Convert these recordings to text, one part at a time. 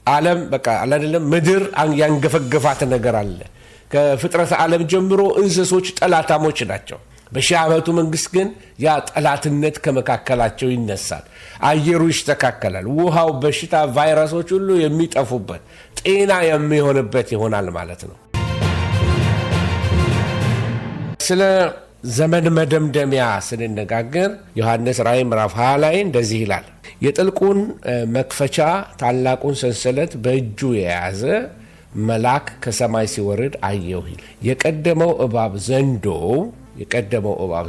ዓለም በቃ አይደለም ምድር ያንገፈገፋት ነገር አለ። ከፍጥረት ዓለም ጀምሮ እንስሶች ጠላታሞች ናቸው። በሺህ ዓመቱ መንግስት ግን ያ ጠላትነት ከመካከላቸው ይነሳል። አየሩ ይስተካከላል። ውሃው፣ በሽታ፣ ቫይረሶች ሁሉ የሚጠፉበት ጤና የሚሆንበት ይሆናል ማለት ነው። ስለ ዘመን መደምደሚያ ስንነጋገር ዮሐንስ ራእይ ምዕራፍ 20 ላይ እንደዚህ ይላል። የጥልቁን መክፈቻ ታላቁን ሰንሰለት በእጁ የያዘ መልአክ ከሰማይ ሲወርድ አየሁ። የቀደመው እባብ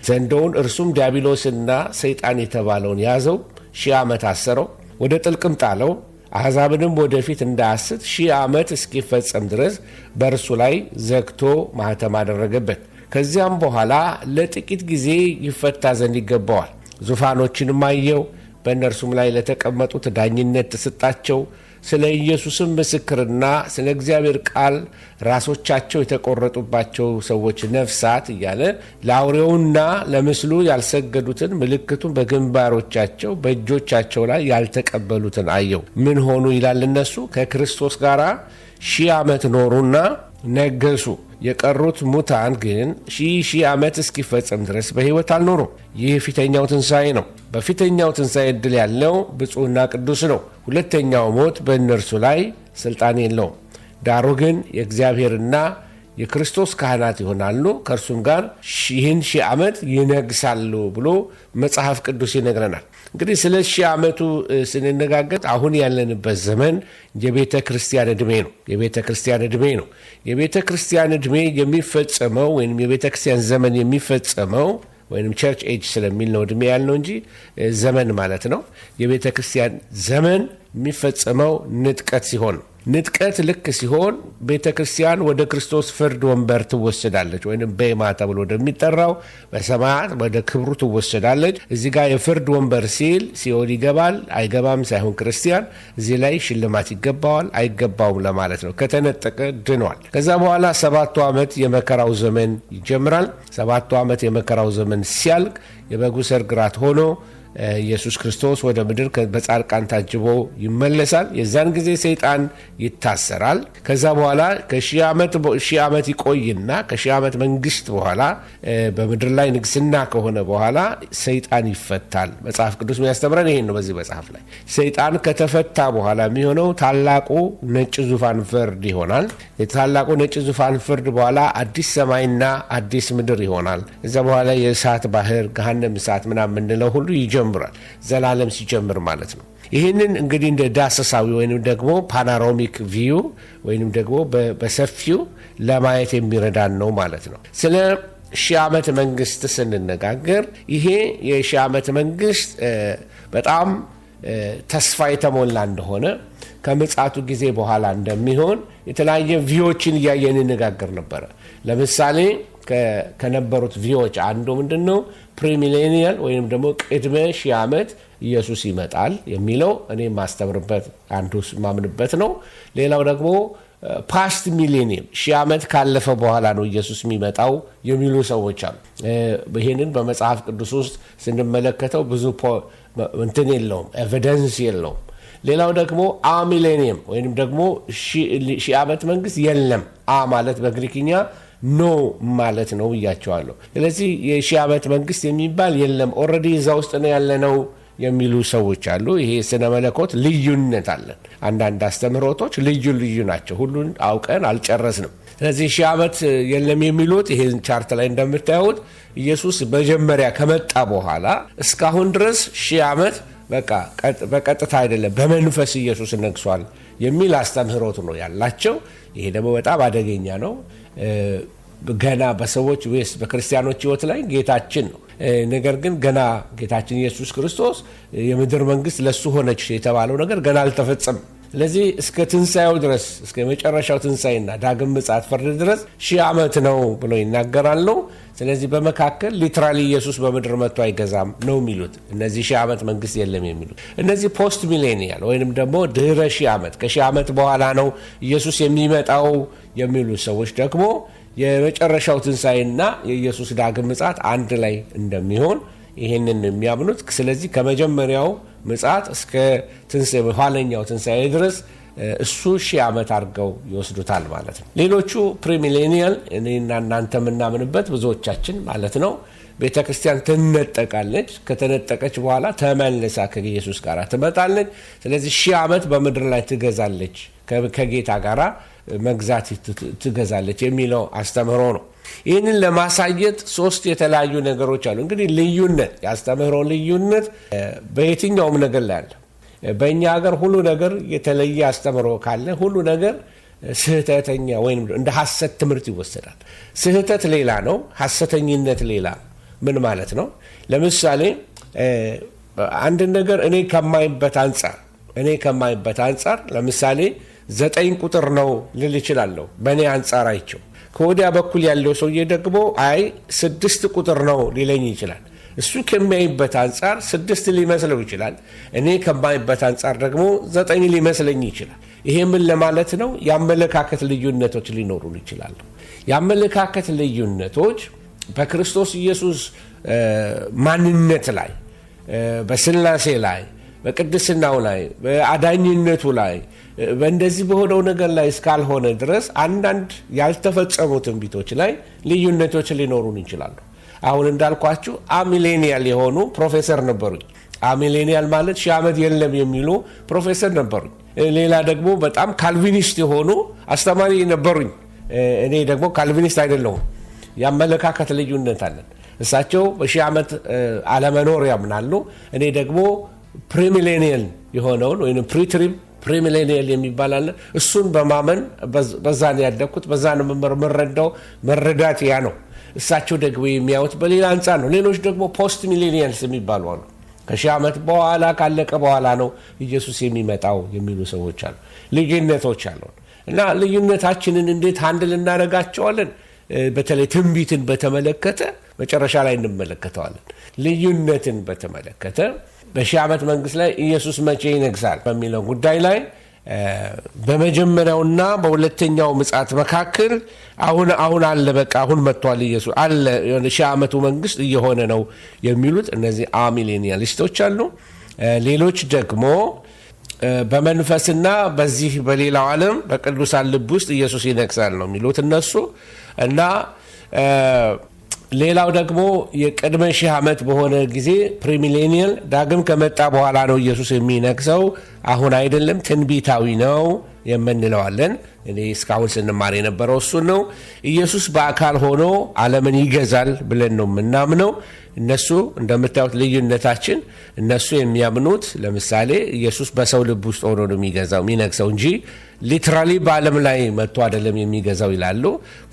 ዘንዶውን እርሱም ዲያብሎስና ሰይጣን የተባለውን ያዘው፣ 1000 ዓመት አሰረው፣ ወደ ጥልቅም ጣለው። አሕዛብንም ወደፊት እንዳያስት 1000 ዓመት እስኪፈጸም ድረስ በእርሱ ላይ ዘግቶ ማኅተም አደረገበት። ከዚያም በኋላ ለጥቂት ጊዜ ይፈታ ዘንድ ይገባዋል። ዙፋኖችንም አየው፣ በእነርሱም ላይ ለተቀመጡት ዳኝነት ተሰጣቸው። ስለ ኢየሱስም ምስክርና ስለ እግዚአብሔር ቃል ራሶቻቸው የተቆረጡባቸው ሰዎች ነፍሳት እያለ ለአውሬውና ለምስሉ ያልሰገዱትን ምልክቱን በግንባሮቻቸው በእጆቻቸው ላይ ያልተቀበሉትን አየው። ምን ሆኑ ይላል? እነሱ ከክርስቶስ ጋር 1000 ዓመት ኖሩና ነገሱ። የቀሩት ሙታን ግን 1000 ዓመት እስኪፈጸም ድረስ በሕይወት አልኖሩም። ይህ ፊተኛው ትንሣኤ ነው። በፊተኛው ትንሣኤ ዕድል ያለው ብፁዕና ቅዱስ ነው። ሁለተኛው ሞት በእነርሱ ላይ ሥልጣን የለውም። ዳሩ ግን የእግዚአብሔርና የክርስቶስ ካህናት ይሆናሉ፣ ከእርሱም ጋር ይህን 1000 ዓመት ይነግሳሉ ብሎ መጽሐፍ ቅዱስ ይነግረናል። እንግዲህ ስለ 1000 ዓመቱ ስንነጋገር አሁን ያለንበት ዘመን የቤተ ክርስቲያን ዕድሜ ነው። የቤተ ክርስቲያን ዕድሜ የሚፈጸመው ወይም የቤተ ክርስቲያን ዘመን የሚፈጸመው ወይም ቸርች ኤጅ ስለሚል ነው ዕድሜ ያልነው እንጂ ዘመን ማለት ነው። የቤተ ክርስቲያን ዘመን የሚፈጸመው ንጥቀት ሲሆን ንጥቀት ልክ ሲሆን ቤተ ክርስቲያን ወደ ክርስቶስ ፍርድ ወንበር ትወሰዳለች፣ ወይም ቤማ ተብሎ ወደሚጠራው በሰማያት ወደ ክብሩ ትወሰዳለች። እዚህ ጋር የፍርድ ወንበር ሲል ሲኦል ይገባል አይገባም ሳይሆን ክርስቲያን እዚህ ላይ ሽልማት ይገባዋል አይገባውም ለማለት ነው። ከተነጠቀ ድኗል። ከዛ በኋላ 7ቱ ዓመት የመከራው ዘመን ይጀምራል። 7ቱ ዓመት የመከራው ዘመን ሲያልቅ የበጉ ሰርግ ራት ሆኖ ኢየሱስ ክርስቶስ ወደ ምድር በጻድቃን ታጅቦ ይመለሳል። የዛን ጊዜ ሰይጣን ይታሰራል። ከዛ በኋላ ከ1000 ዓመት ይቆይና ከ1000 ዓመት መንግስት በኋላ በምድር ላይ ንግስና ከሆነ በኋላ ሰይጣን ይፈታል። መጽሐፍ ቅዱስ የሚያስተምረን ይሄን ነው። በዚህ መጽሐፍ ላይ ሰይጣን ከተፈታ በኋላ የሚሆነው ታላቁ ነጭ ዙፋን ፍርድ ይሆናል። የታላቁ ነጭ ዙፋን ፍርድ በኋላ አዲስ ሰማይና አዲስ ምድር ይሆናል። እዛ በኋላ የእሳት ባህር ገሃነም እሳት ምናምን የምንለው ሁሉ ይጀምራል። ዘላለም ሲጀምር ማለት ነው። ይህንን እንግዲህ እንደ ዳሰሳዊ ወይም ደግሞ ፓኖራሚክ ቪው ወይም ደግሞ በሰፊው ለማየት የሚረዳን ነው ማለት ነው። ስለ 1000 ዓመት መንግስት ስንነጋገር ይሄ የ1000 ዓመት መንግስት በጣም ተስፋ የተሞላ እንደሆነ ከምጽአቱ ጊዜ በኋላ እንደሚሆን የተለያየ ቪዎችን እያየን እንነጋገር ነበረ። ለምሳሌ ከነበሩት ቪዎች አንዱ ምንድነው? ፕሪሚሌኒያል ወይም ደግሞ ቅድመ 1000 ዓመት ኢየሱስ ይመጣል የሚለው እኔ ማስተምርበት አንዱ ማምንበት ነው። ሌላው ደግሞ ፓስት ሚሌኒየም 1000 ዓመት ካለፈ በኋላ ነው ኢየሱስ የሚመጣው የሚሉ ሰዎች አሉ። ይሄንን በመጽሐፍ ቅዱስ ውስጥ ስንመለከተው ብዙ እንትን የለውም፣ ኤቪደንስ የለውም። ሌላው ደግሞ ሚሌኒየም ወይም ደግሞ 1000 ዓመት መንግስት የለም። ማለት በግሪክኛ ኖ ማለት ነው ብያቸዋለሁ። ስለዚህ የ1000 ዓመት መንግስት የሚባል የለም፣ ኦልሬዲ እዛ ውስጥ ነው ያለነው የሚሉ ሰዎች አሉ። ይሄ ስነ መለኮት ልዩነት አለን። አንዳንድ አስተምህሮቶች ልዩ ናቸው። ሁሉን አውቀን አልጨረስንም። ስለዚህ 1000 ዓመት የለም የሚሉት ይሄን ቻርት ላይ እንደምታዩት ኢየሱስ መጀመሪያ ከመጣ በኋላ እስካሁን ድረስ 1000 ዓመት በቀጥታ አይደለም በመንፈስ ኢየሱስ ነግሷል የሚል አስተምህሮት ነው ያላቸው። ይሄ ደግሞ በጣም አደገኛ ነው። ገና በሰዎች ወይስ በክርስቲያኖች ህይወት ላይ ጌታችን ነው። ነገር ግን ገና ጌታችን ኢየሱስ ክርስቶስ የምድር መንግስት ለሱ ሆነች የተባለው ነገር ገና አልተፈጸመም። ስለዚህ እስከ ትንሣኤው ድረስ እስከ መጨረሻው ትንሣኤና ዳግም ምጽአት ፍርድ ድረስ 1000 ዓመት ነው ብሎ ይናገራሉ። ስለዚህ በመካከል ሊትራሊ ኢየሱስ በምድር መጥቶ አይገዛም ነው የሚሉት እነዚህ 1000 ዓመት መንግስት የለም የሚሉት። እነዚህ ፖስት ሚሌኒያል ወይንም ደግሞ ድህረ 1000 ዓመት ከ1000 ዓመት በኋላ ነው ኢየሱስ የሚመጣው የሚሉ ሰዎች ደግሞ የመጨረሻው ትንሣኤና የኢየሱስ ዳግም ምጽአት አንድ ላይ እንደሚሆን ይሄንን የሚያምኑት። ስለዚህ ከመጀመሪያው ምጽአት እስከ ትንሣኤ ኋለኛው ትንሣኤ ድረስ እሱ 1000 ዓመት አድርገው ይወስዱታል ማለት ነው። ሌሎቹ ፕሪሚሌኒያል እኔና እናንተ የምናምንበት ብዙዎቻችን ማለት ነው ቤተ ክርስቲያን ትነጠቃለች። ከተነጠቀች በኋላ ተመልሳ ከኢየሱስ ጋር ትመጣለች። ስለዚህ 1000 ዓመት በምድር ላይ ትገዛለች፣ ከጌታ ጋር መግዛት ትገዛለች የሚለው አስተምህሮ ነው። ይህንን ለማሳየት 3 የተለያዩ ነገሮች አሉ። እንግዲህ ልዩነት፣ የአስተምህሮ ልዩነት በየትኛውም ነገር ላይ አለ። በእኛ ሀገር ሁሉ ነገር የተለየ አስተምህሮ ካለ ሁሉ ነገር ስህተተኛ ወይም እንደ ሐሰት ትምህርት ይወሰዳል። ስህተት ሌላ ነው፣ ሐሰተኝነት ሌላ። ምን ማለት ነው? ለምሳሌ አንድ ነገር እኔ ከማይበት አንጻር ለምሳሌ 9 ቁጥር ነው ልል እችላለሁ በእኔ አንጻር አይቸው። ከወዲያ በኩል ያለው ሰውዬ ደግሞ አይ 6 ቁጥር ነው ሊለኝ ይችላል። እሱ ከሚያይበት አንጻር 6 ሊመስለው ይችላል። እኔ ከማይበት አንጻር ደግሞ 9 ሊመስለኝ ይችላል። ይሄ ምን ለማለት ነው? የአመለካከት ልዩነቶች ሊኖሩ ይችላሉ። የአመለካከት ልዩነቶች በክርስቶስ ኢየሱስ ማንነት ላይ፣ በስላሴ ላይ፣ በቅድስናው ላይ፣ በአዳኝነቱ ላይ በእንደዚህ በሆነው ነገር ላይ እስካልሆነ ድረስ አንዳንድ ያልተፈጸሙ ትንቢቶች ላይ ልዩነቶች ሊኖሩን ይችላሉ። አሁን እንዳልኳችሁ አሚሌኒያል የሆኑ ፕሮፌሰር ነበሩኝ። አሚሌኒያል ማለት 1000 ዓመት የለም የሚሉ ፕሮፌሰር ነበሩኝ። ሌላ ደግሞ በጣም ካልቪኒስት የሆኑ አስተማሪ ነበሩኝ። እኔ ደግሞ ካልቪኒስት አይደለሁም። የአመለካከት ልዩነት አለን። እሳቸው በ1000 ዓመት አለመኖር ያምናሉ። እኔ ደግሞ ፕሪሚሌኒየል የሆነውን ወይም ፕሪሚሌኒየል የሚባል አለ። እሱን በማመን በዛ ነው ያደግኩት። በዛ ነው የምረዳው። መረዳት ያ ነው። እሳቸው ደግሞ የሚያዩት በሌላ አንጻር ነው። ሌሎች ደግሞ ፖስት ሚሌኒየልስ የሚባሉ አሉ። ከ1000 ዓመት በኋላ ካለቀ በኋላ ነው ኢየሱስ የሚመጣው የሚሉ ሰዎች አሉ። ልዩነቶች አሉ እና ልዩነታችንን እንዴት ሃንድል እናደርጋቸዋለን? በተለይ ትንቢትን በተመለከተ መጨረሻ ላይ እንመለከተዋለን። ልዩነትን በተመለከተ በ1000 ዓመት መንግስት ላይ ኢየሱስ መቼ ይነግሳል በሚለው ጉዳይ ላይ በመጀመሪያውና በሁለተኛው ምጽአት መካከል አሁን አለ፣ በቃ አሁን መጥቷል ኢየሱስ አለ፣ 1000 ዓመቱ መንግስት እየሆነ ነው የሚሉት እነዚህ አሚሌኒያሊስቶች አሉ። ሌሎች ደግሞ በመንፈስና በዚህ በሌላው ዓለም በቅዱሳን ልብ ውስጥ ኢየሱስ ይነግሳል ነው የሚሉት እነሱ እና ሌላው ደግሞ የቅድመ 1000 ዓመት በሆነ ጊዜ ፕሪሚሌኒየል ዳግም ከመጣ በኋላ ነው ኢየሱስ የሚነግሰው፣ አሁን አይደለም፣ ትንቢታዊ ነው የምንለዋለን። እኔ እስካሁን ስንማር የነበረው እሱን ነው። ኢየሱስ በአካል ሆኖ ዓለምን ይገዛል ብለን ነው የምናምነው። እነሱ እንደምታዩት ልዩነታችን፣ እነሱ የሚያምኑት ለምሳሌ ኢየሱስ በሰው ልብ ውስጥ ሆኖ ነው የሚነግሰው እንጂ ሊትራሊ በዓለም ላይ መጥቶ አይደለም የሚገዛው ይላሉ።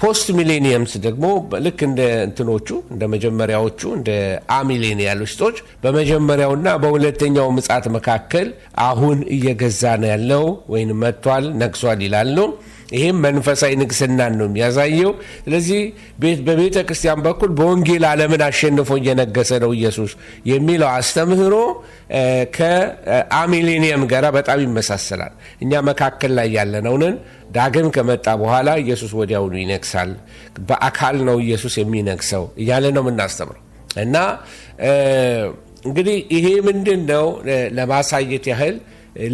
ፖስት ሚሌኒየምስ ደግሞ ልክ እንደ እንትኖቹ እንደ መጀመሪያዎቹ እንደ አሚሌኒያሊስቶች በመጀመሪያውና በሁለተኛው ምጽአት መካከል አሁን እየገዛ ነው ያለው ወይም መጥቷል፣ ነግሷል ይላሉ። ይህም መንፈሳዊ ንግስናን ነው የሚያሳየው። ስለዚህ በቤተ ክርስቲያን በኩል በወንጌል ዓለምን አሸንፎ እየነገሰ ነው ኢየሱስ የሚለው አስተምህሮ ከአሚሌኒየም ጋር በጣም ይመሳሰላል። እኛ መካከል ላይ ያለነውን ዳግም ከመጣ በኋላ ኢየሱስ ወዲያውኑ ይነግሳል፣ በአካል ነው ኢየሱስ የሚነግሰው እያለ ነው የምናስተምረው። እና እንግዲህ ይሄ ምንድን ነው ለማሳየት ያህል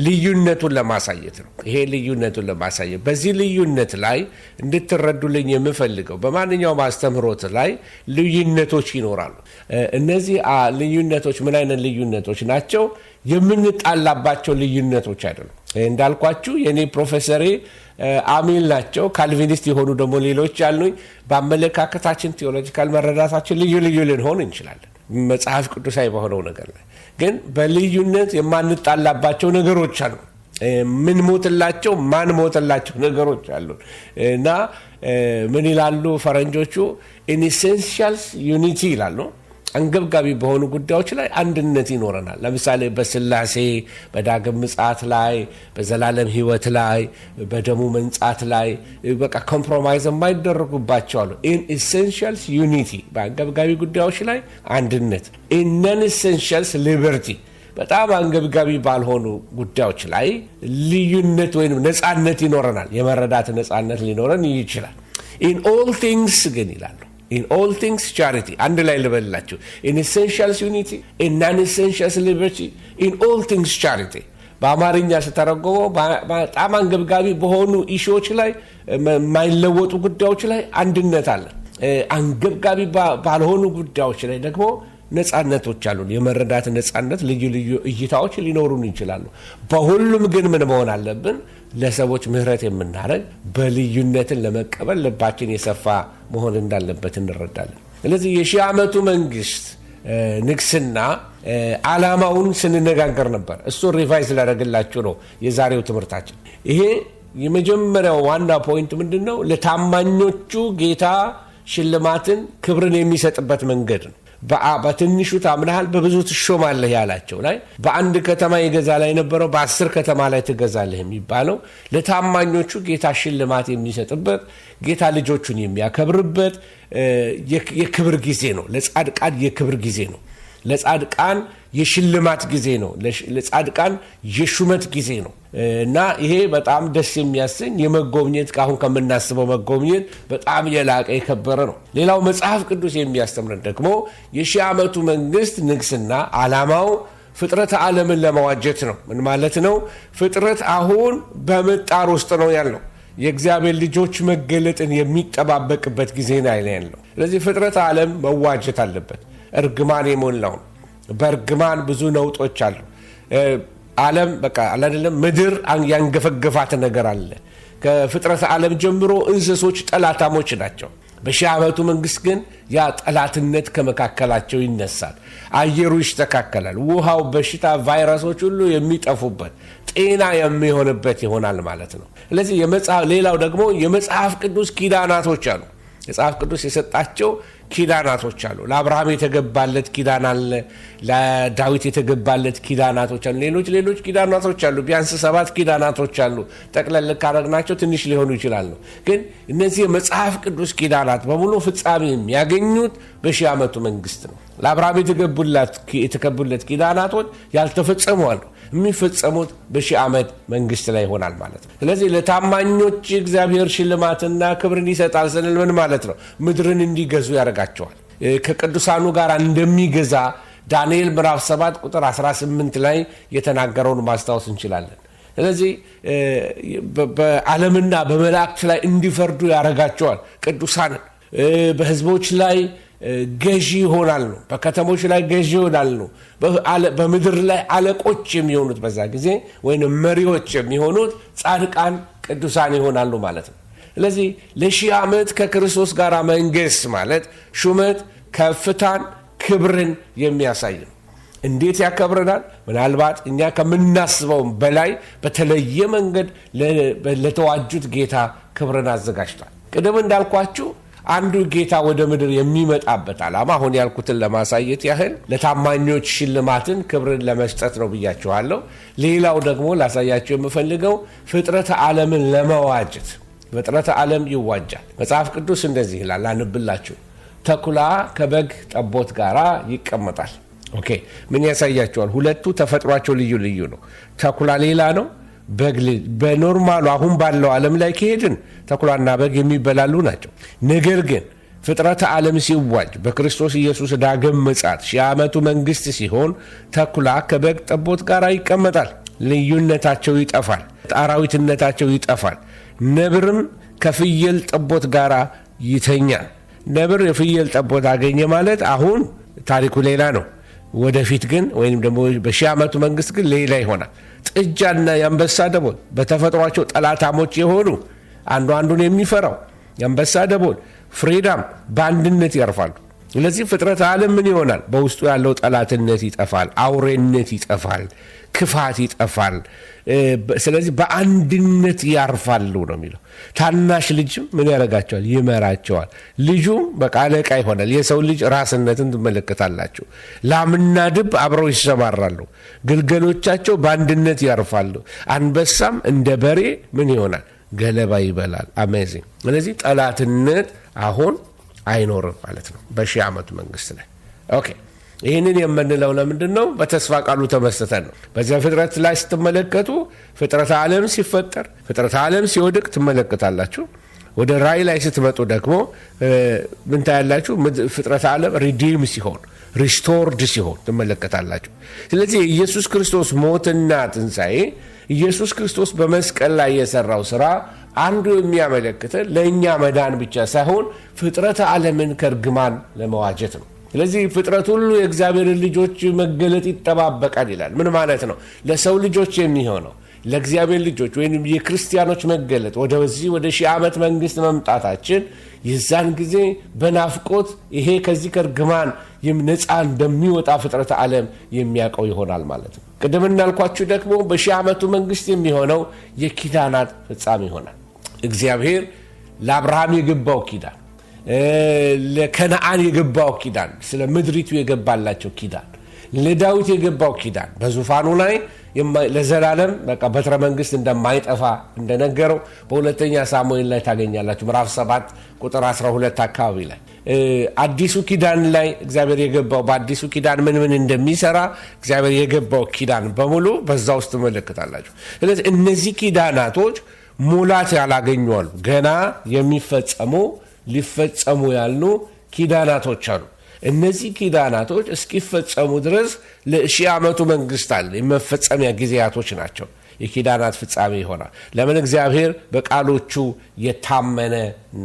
ልዩነቱን ለማሳየት ነው። ይሄ ልዩነቱን ለማሳየት በዚህ ልዩነት ላይ እንድትረዱልኝ የምፈልገው በማንኛውም አስተምህሮት ላይ ልዩነቶች ይኖራሉ። እነዚህ ልዩነቶች ምን አይነት ልዩነቶች ናቸው? የምንጣላባቸው ልዩነቶች አይደሉም። እንዳልኳችሁ የኔ ፕሮፌሰሬ አሚል ናቸው። ካልቪኒስት የሆኑ ደግሞ ሌሎች አሉኝ። በአመለካከታችን ቴዎሎጂካል መረዳታችን ልዩ ልዩ ልንሆን እንችላለን። መጽሐፍ ቅዱሳዊ በሆነው ነገር ላይ ግን በልዩነት የማንጣላባቸው ነገሮች አሉ። ምን ሞትላቸው ማን ሞትላቸው ነገሮች አሉ እና ምን ይላሉ ፈረንጆቹ? ኢን ኢሴንሻልስ ዩኒቲ ይላሉ። አንገብጋቢ በሆኑ ጉዳዮች ላይ አንድነት ይኖረናል። ለምሳሌ በስላሴ በዳግም ምጽአት ላይ፣ በዘላለም ሕይወት ላይ፣ በደሙ መንጻት ላይ በቃ ኮምፕሮማይዝ የማይደረጉባቸው አሉ። ኢን ኢሴንሻልስ ዩኒቲ በአንገብጋቢ ጉዳዮች ላይ አንድነት፣ ኢን ነን ኢሴንሻልስ ሊበርቲ በጣም አንገብጋቢ ባልሆኑ ጉዳዮች ላይ ልዩነት ወይም ነጻነት ይኖረናል። የመረዳት ነጻነት ሊኖረን ይችላል። ኢን ኦል ቲንግስ ግን ይላሉ in all things charity አንድ ላይ ልበላችሁ in essentials unity in non-essentials liberty in all things charity በአማርኛ ስተረጎመው በጣም አንገብጋቢ በሆኑ ኢሹዎች ላይ የማይለወጡ ጉዳዮች ላይ አንድነት አለ። አንገብጋቢ ባልሆኑ ጉዳዮች ላይ ደግሞ ነፃነቶች አሉ። የመረዳት ነፃነት፣ ልዩ ልዩ እይታዎች ሊኖሩን ይችላሉ። በሁሉም ግን ምን መሆን አለብን? ለሰዎች ምህረት የምናደርግ በልዩነትን ለመቀበል ልባችን የሰፋ መሆን እንዳለበት እንረዳለን። ስለዚህ የሺህ ዓመቱ መንግስት ንግስና ዓላማውን ስንነጋገር ነበር። እሱን ሪቫይዝ ላደርግላችሁ ነው የዛሬው ትምህርታችን። ይሄ የመጀመሪያው ዋና ፖይንት ምንድነው? ለታማኞቹ ጌታ ሽልማትን ክብርን የሚሰጥበት መንገድ ነው። በትንሹ ታምናሃል በብዙ ትሾማለህ ያላቸው ላይ በአንድ ከተማ ይገዛ ላይ ነበረው በ10 ከተማ ላይ ትገዛለህ የሚባለው ለታማኞቹ ጌታ ሽልማት የሚሰጥበት፣ ጌታ ልጆቹን የሚያከብርበት የክብር ጊዜ ነው። ለጻድቃን የክብር ጊዜ ነው። ለጻድቃን የሽልማት ጊዜ ነው። ለጻድቃን የሹመት ጊዜ ነው እና ይሄ በጣም ደስ የሚያሰኝ የመጎብኘት ካሁን ከምናስበው መጎብኘት በጣም የላቀ የከበረ ነው። ሌላው መጽሐፍ ቅዱስ የሚያስተምረን ደግሞ የሺህ ዓመቱ መንግስት ንግስና ዓላማው ፍጥረት ዓለምን ለመዋጀት ነው። ምን ማለት ነው? ፍጥረት አሁን በምጣር ውስጥ ነው ያለው። የእግዚአብሔር ልጆች መገለጥን የሚጠባበቅበት ጊዜ ነው ያለው። ስለዚህ ፍጥረት ዓለም መዋጀት አለበት። እርግማን የሞላው በእርግማን ብዙ ነውጦች አሉ። ዓለም በቃ አይደለም ምድር ያንገፈገፋት ነገር አለ። ከፍጥረት ዓለም ጀምሮ እንስሶች ጠላታሞች ናቸው። በሺህ ዓመቱ መንግስት ግን ያ ጠላትነት ከመካከላቸው ይነሳል። አየሩ ይስተካከላል። ውሃው፣ በሽታ፣ ቫይረሶች ሁሉ የሚጠፉበት ጤና የሚሆንበት ይሆናል ማለት ነው። ስለዚህ ሌላው ደግሞ የመጽሐፍ ቅዱስ ኪዳናቶች አሉ። መጽሐፍ ቅዱስ የሰጣቸው ኪዳናቶች አሉ። ለአብርሃም የተገባለት ኪዳን አለ። ለዳዊት የተገባለት ኪዳናቶች አሉ። ሌሎች ኪዳናቶች አሉ። ቢያንስ 7 ኪዳናቶች አሉ። ጠቅለል ካደረግናቸው ትንሽ ሊሆኑ ይችላሉ። ግን እነዚህ የመጽሐፍ ቅዱስ ኪዳናት በሙሉ ፍጻሜ የሚያገኙት በሺህ ዓመቱ መንግስት ነው። ለአብርሃም የተገቡለት ኪዳናቶች ያልተፈጸሙ አሉ። የሚፈጸሙት በሺህ ዓመት መንግስት ላይ ይሆናል ማለት ነው። ስለዚህ ለታማኞች እግዚአብሔር ሽልማትና ክብርን ይሰጣል ስንል ምን ማለት ነው? ምድርን እንዲገዙ ያደርጋቸዋል። ከቅዱሳኑ ጋር እንደሚገዛ ዳንኤል ምዕራፍ 7 ቁጥር 18 ላይ የተናገረውን ማስታወስ እንችላለን። ስለዚህ በዓለምና በመላእክት ላይ እንዲፈርዱ ያደርጋቸዋል። ቅዱሳንን በህዝቦች ላይ ገዢ ይሆናሉ። በከተሞች ላይ ገዢ ይሆናሉ። በምድር ላይ አለቆች የሚሆኑት በዛ ጊዜ ወይም መሪዎች የሚሆኑት ጻድቃን ቅዱሳን ይሆናሉ ማለት ነው። ስለዚህ ለሺህ ዓመት ከክርስቶስ ጋር መንገስ ማለት ሹመት፣ ከፍታን፣ ክብርን የሚያሳይ ነው። እንዴት ያከብረናል? ምናልባት እኛ ከምናስበው በላይ በተለየ መንገድ ለተዋጁት ጌታ ክብርን አዘጋጅቷል። ቅድም እንዳልኳችሁ አንዱ ጌታ ወደ ምድር የሚመጣበት ዓላማ አሁን ያልኩትን ለማሳየት ያህል ለታማኞች ሽልማትን ክብርን ለመስጠት ነው ብያችኋለሁ። ሌላው ደግሞ ላሳያችሁ የምፈልገው ፍጥረተ ዓለምን ለመዋጀት። ፍጥረተ ዓለም ይዋጃል። መጽሐፍ ቅዱስ እንደዚህ ይላል፣ አንብላችሁ። ተኩላ ከበግ ጠቦት ጋራ ይቀመጣል። ኦኬ፣ ምን ያሳያችኋል? ሁለቱ ተፈጥሯቸው ልዩ ልዩ ነው። ተኩላ ሌላ ነው። በኖርማሉ አሁን ባለው ዓለም ላይ ከሄድን ተኩላና በግ የሚበላሉ ናቸው። ነገር ግን ፍጥረተ ዓለም ሲዋጅ በክርስቶስ ኢየሱስ ዳግም ምጽአት ሺህ ዓመቱ መንግስት ሲሆን ተኩላ ከበግ ጠቦት ጋር ይቀመጣል። ልዩነታቸው ይጠፋል። አራዊትነታቸው ይጠፋል። ነብርም ከፍየል ጠቦት ጋር ይተኛል። ነብር የፍየል ጠቦት አገኘ ማለት አሁን ታሪኩ ሌላ ነው። ወደፊት ግን ወይም ደግሞ በሺህ ዓመቱ መንግስት ግን ሌላ ይሆናል። ጥጃና የአንበሳ ደቦል በተፈጥሯቸው ጠላታሞች የሆኑ አንዱን የሚፈራው የአንበሳ ደቦል ፍሬዳም በአንድነት ያርፋሉ። ስለዚህ ፍጥረት ዓለም ምን ይሆናል? በውስጡ ያለው ጠላትነት ይጠፋል፣ አውሬነት ይጠፋል፣ ክፋት ይጠፋል። ስለዚህ በአንድነት ያርፋሉ ነው የሚለው። ታናሽ ልጅም ምን ያደርጋቸዋል? ይመራቸዋል። ልጁም በቃ አለቃ ይሆናል። የሰው ልጅ ራስነትን ትመለከታላችሁ። ላምና ድብ አብረው ይሰማራሉ፣ ግልገሎቻቸው በአንድነት ያርፋሉ። አንበሳም እንደ በሬ ምን ይሆናል? ገለባ ይበላል። አሜዚንግ። ስለዚህ ጠላትነት አሁን አይኖርም ማለት ነው በሺህ ዓመቱ መንግስት ላይ። ኦኬ፣ ይህንን የምንለው ለምንድን ነው? በተስፋ ቃሉ ተመስርተን ነው። በዚያ ፍጥረት ላይ ስትመለከቱ ፍጥረተ ዓለም ሲፈጠር፣ ፍጥረተ ዓለም ሲወድቅ ትመለከታላችሁ። ወደ ራእይ ላይ ስትመጡ ደግሞ ምን ታያላችሁ? ፍጥረት ዓለም ሪዲም ሲሆን ሪስቶርድ ሲሆን ትመለከታላችሁ። ስለዚህ ኢየሱስ ክርስቶስ ሞትና ትንሣኤ ኢየሱስ ክርስቶስ በመስቀል ላይ የሰራው ስራ አንዱ የሚያመለክተን ለእኛ መዳን ብቻ ሳይሆን ፍጥረት ዓለምን ከርግማን ለመዋጀት ነው። ስለዚህ ፍጥረት ሁሉ የእግዚአብሔርን ልጆች መገለጥ ይጠባበቃል ይላል። ምን ማለት ነው? ለሰው ልጆች የሚሆነው ለእግዚአብሔር ልጆች ወይም የክርስቲያኖች መገለጥ ወደዚህ ወደ ሺህ ዓመት መንግስት መምጣታችን የዛን ጊዜ በናፍቆት ይሄ ከዚህ ከርግማን ነፃ እንደሚወጣ ፍጥረት ዓለም የሚያውቀው ይሆናል ማለት ነው። ቅድም እንዳልኳችሁ ደግሞ በሺህ ዓመቱ መንግስት የሚሆነው የኪዳናት ፍጻሜ ይሆናል። እግዚአብሔር ለአብርሃም የገባው ኪዳን፣ ለከነዓን የገባው ኪዳን፣ ስለ ምድሪቱ የገባላቸው ኪዳን፣ ለዳዊት የገባው ኪዳን በዙፋኑ ላይ ለዘላለም በቃ በትረ መንግስት እንደማይጠፋ እንደነገረው በሁለተኛ ሳሙኤል ላይ ታገኛላችሁ። ምዕራፍ 7 ቁጥር 12 አካባቢ ላይ አዲሱ ኪዳን ላይ እግዚአብሔር የገባው በአዲሱ ኪዳን ምን እንደሚሰራ እግዚአብሔር የገባው ኪዳን በሙሉ በዛ ውስጥ ትመለከታላችሁ። ስለዚህ እነዚህ ኪዳናቶች ሙላት ያላገኙዋሉ፣ ገና የሚፈጸሙ ሊፈጸሙ ያሉ ኪዳናቶች አሉ። እነዚህ ኪዳናቶች እስኪፈጸሙ ድረስ ለሺህ ዓመቱ መንግስት አለ የመፈጸሚያ ጊዜያቶች ናቸው። የኪዳናት ፍጻሜ ይሆናል። ለምን? እግዚአብሔር በቃሎቹ የታመነ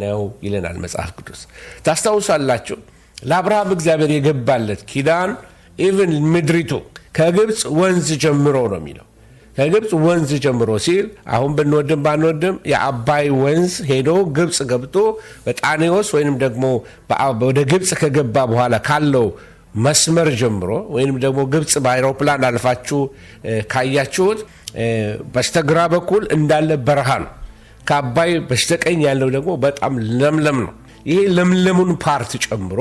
ነው ይለናል መጽሐፍ ቅዱስ። ታስታውሳላችሁ ለአብርሃም እግዚአብሔር የገባለት ኪዳን ኢቭን ምድሪቱ ከግብፅ ወንዝ ጀምሮ ነው የሚለው። ከግብፅ ወንዝ ጀምሮ ሲል አሁን ብንወድም ባንወድም የአባይ ወንዝ ሄዶ ግብፅ ገብቶ በጣኔዎስ ወይንም ደግሞ ወደ ግብፅ ከገባ በኋላ ካለው መስመር ጀምሮ ወይንም ደግሞ ግብፅ በአይሮፕላን አልፋችሁ ካያችሁት በስተግራ በኩል እንዳለ በረሃ ነው። ከአባይ በስተቀኝ ያለው ደግሞ በጣም ለምለም ነው። ይሄ ለምለሙን ፓርት ጨምሮ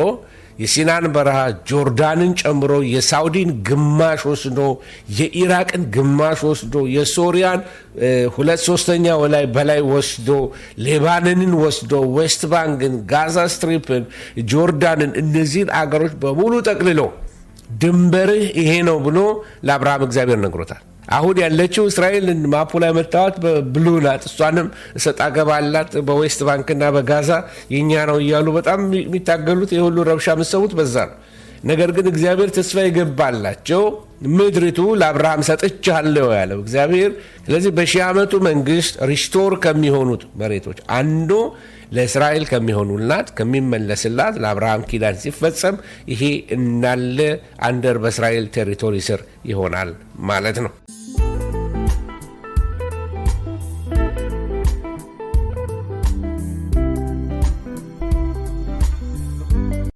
የሲናን በረሃ ጆርዳንን ጨምሮ የሳውዲን ግማሽ ወስዶ የኢራቅን ግማሽ ወስዶ የሶሪያን 2/3 በላይ ወስዶ ሌባኖንን ወስዶ ዌስት ባንክን፣ ጋዛ ስትሪፕን፣ ጆርዳንን እነዚህን አገሮች በሙሉ ጠቅልሎ ድንበርህ ይሄ ነው ብሎ ለአብርሃም እግዚአብሔር ነግሮታል። አሁን ያለችው እስራኤል ማፑ ላይ መታወት በብሉ ናት። እሷንም እሰጥ አገባ አላት በዌስት ባንክና በጋዛ የኛ ነው እያሉ በጣም የሚታገሉት የሁሉ ረብሻ የምትሰሙት በዛ ነው። ነገር ግን እግዚአብሔር ተስፋ የገባላቸው ምድሪቱ ለአብርሃም ሰጥቻለሁ ያለው እግዚአብሔር። ስለዚህ በሺህ ዓመቱ መንግስት ሪስቶር ከሚሆኑት መሬቶች አንዱ ለእስራኤል ከሚሆኑላት ከሚመለስላት ለአብርሃም ኪዳን ሲፈጸም ይሄ እናለ አንደር በእስራኤል ቴሪቶሪ ስር ይሆናል ማለት ነው።